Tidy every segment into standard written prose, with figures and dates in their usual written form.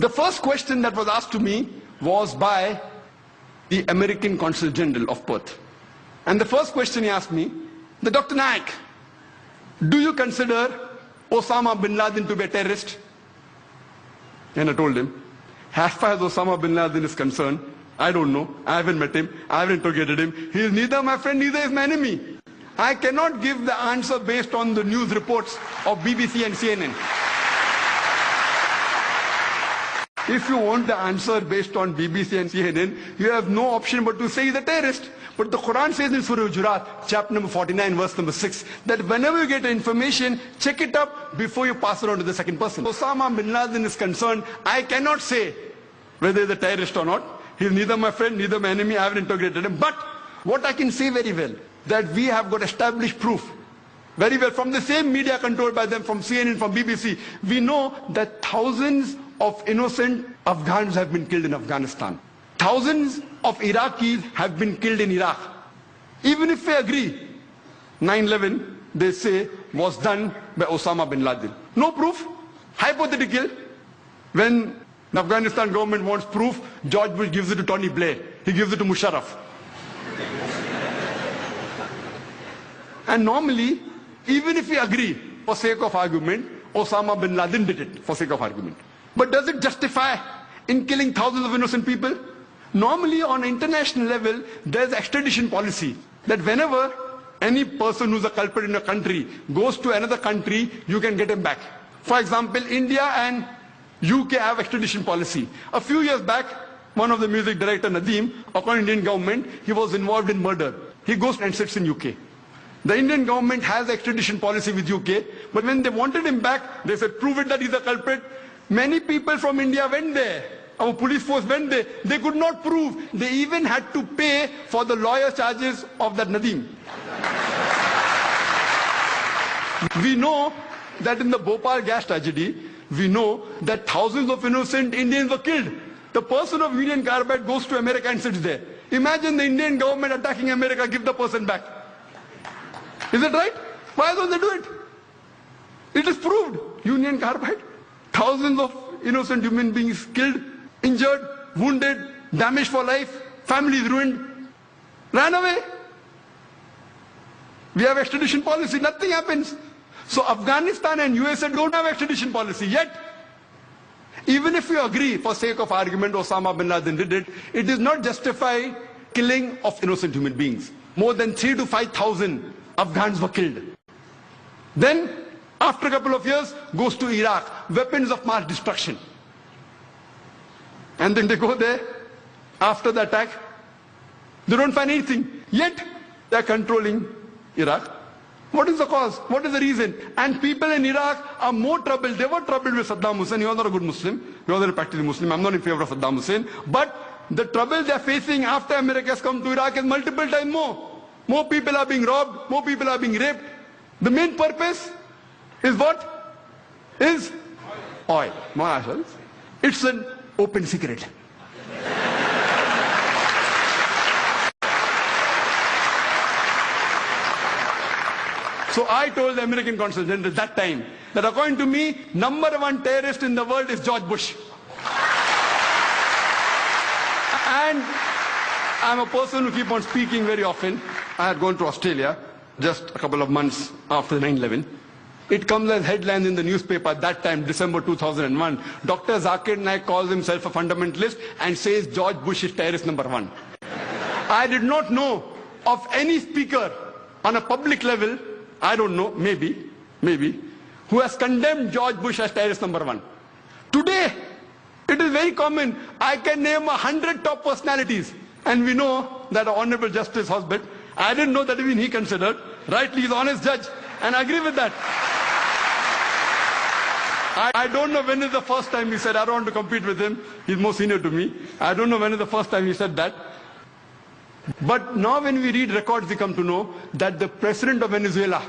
The first question that was asked to me was by the American Consul General of Perth. And the first question he asked me, Dr. Naik, do you consider Osama bin Laden to be a terrorist? And I told him, as far as Osama bin Laden is concerned, I don't know. I haven't met him. I haven't interrogated him. He is neither my friend, neither is my enemy. I cannot give the answer based on the news reports of BBC and CNN. If you want the answer based on BBC and CNN, you have no option but to say he's a terrorist. But the Quran says in Surah Hujurat, chapter number 49, verse number 6, that whenever you get information, check it up before you pass it on to the second person. Osama bin Laden is concerned, I cannot say whether he's a terrorist or not. He's neither my friend, neither my enemy. I haven't integrated him. But what I can say very well, that we have got established proof, very well, from the same media controlled by them, from CNN, from BBC, we know that thousands of innocent Afghans have been killed in Afghanistan. Thousands of Iraqis have been killed in Iraq. Even if we agree, 9/11, they say, was done by Osama bin Laden. No proof, hypothetical. When the Afghanistan government wants proof, George Bush gives it to Tony Blair. He gives it to Musharraf. And normally, even if we agree, for sake of argument, Osama bin Laden did it, for sake of argument. But does it justify in killing thousands of innocent people? Normally, on an international level, there's extradition policy that whenever any person who's a culprit in a country goes to another country, you can get him back. For example, India and UK have extradition policy. A few years back, one of the music director, Nadeem, according to Indian government, he was involved in murder. He goes and sits in UK. The Indian government has extradition policy with UK, but when they wanted him back, they said, prove it that he's a culprit. Many people from India went there. Our police force went there. They could not prove. They even had to pay for the lawyer charges of that Nadeem. We know that in the Bhopal gas tragedy, we know that thousands of innocent Indians were killed. The person of Union Carbide goes to America and sits there. Imagine the Indian government attacking America, give the person back. Is it right? Why don't they do it? It is proved. Union Carbide. Thousands of innocent human beings killed, injured, wounded, damaged for life, families ruined, ran away. We have extradition policy, nothing happens. So Afghanistan and USA don't have extradition policy yet. Even if you agree, for sake of argument, Osama bin Laden did it, it does not justify killing of innocent human beings. More than 3,000 to 5,000 Afghans were killed. Then, after a couple of years, goes to Iraq, weapons of mass destruction. And then they go there, after the attack, they don't find anything. Yet, they're controlling Iraq. What is the cause? What is the reason? And people in Iraq are more troubled. They were troubled with Saddam Hussein. He was not a good Muslim. He was not a practicing Muslim. I'm not in favor of Saddam Hussein. But the trouble they're facing after America has come to Iraq is multiple times more. More people are being robbed. More people are being raped. The main purpose is what? Is oil. It's an open secret. So I told the American Consul General at that time that according to me, #1 terrorist in the world is George Bush. And I'm a person who keeps on speaking very often. I had gone to Australia just a couple of months after 9/11. It comes as headlines in the newspaper at that time, December 2001. Dr. Zakir Naik calls himself a fundamentalist and says George Bush is terrorist #1. I did not know of any speaker on a public level, I don't know, maybe, who has condemned George Bush as terrorist #1. Today, it is very common. I can name 100 top personalities. And we know that our Honorable Justice Hosbit, I didn't know that even he considered, rightly he's an honest judge, and I agree with that. I don't know when is the first time he said, I don't want to compete with him, he's more senior to me. I don't know when is the first time he said that. But now when we read records, we come to know that the president of Venezuela,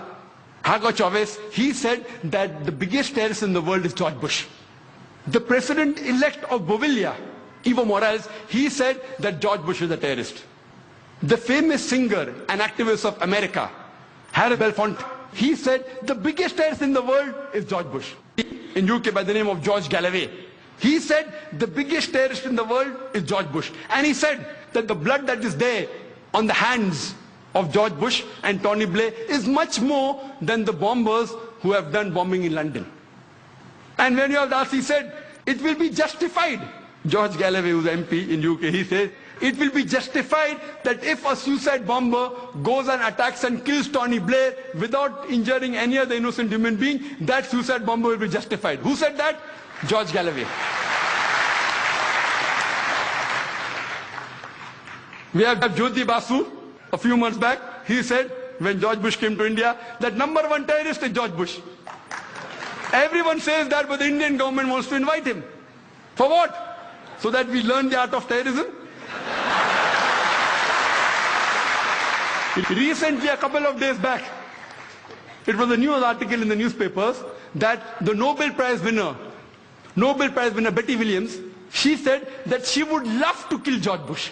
Hugo Chavez, he said that the biggest terrorist in the world is George Bush. The president-elect of Bolivia, Evo Morales, he said that George Bush is a terrorist. The famous singer and activist of America, Harry Belafonte, he said the biggest terrorist in the world is George Bush. In UK by the name of George Galloway He said the biggest terrorist in the world is George Bush. And he said that the blood that is there on the hands of George Bush and Tony Blair is much more than the bombers who have done bombing in London. And when you have asked, he said, it will be justified. George Galloway, who's MP in UK, he said, it will be justified that if a suicide bomber goes and attacks and kills Tony Blair without injuring any other innocent human being, that suicide bomber will be justified. Who said that? George Galloway. We have Jyoti Basu, a few months back. He said, when George Bush came to India, that number one terrorist is George Bush. Everyone says that, but the Indian government wants to invite him. For what? So that we learn the art of terrorism? Recently, a couple of days back, it was a news article in the newspapers that the Nobel Prize winner Betty Williams, she said that she would love to kill George Bush.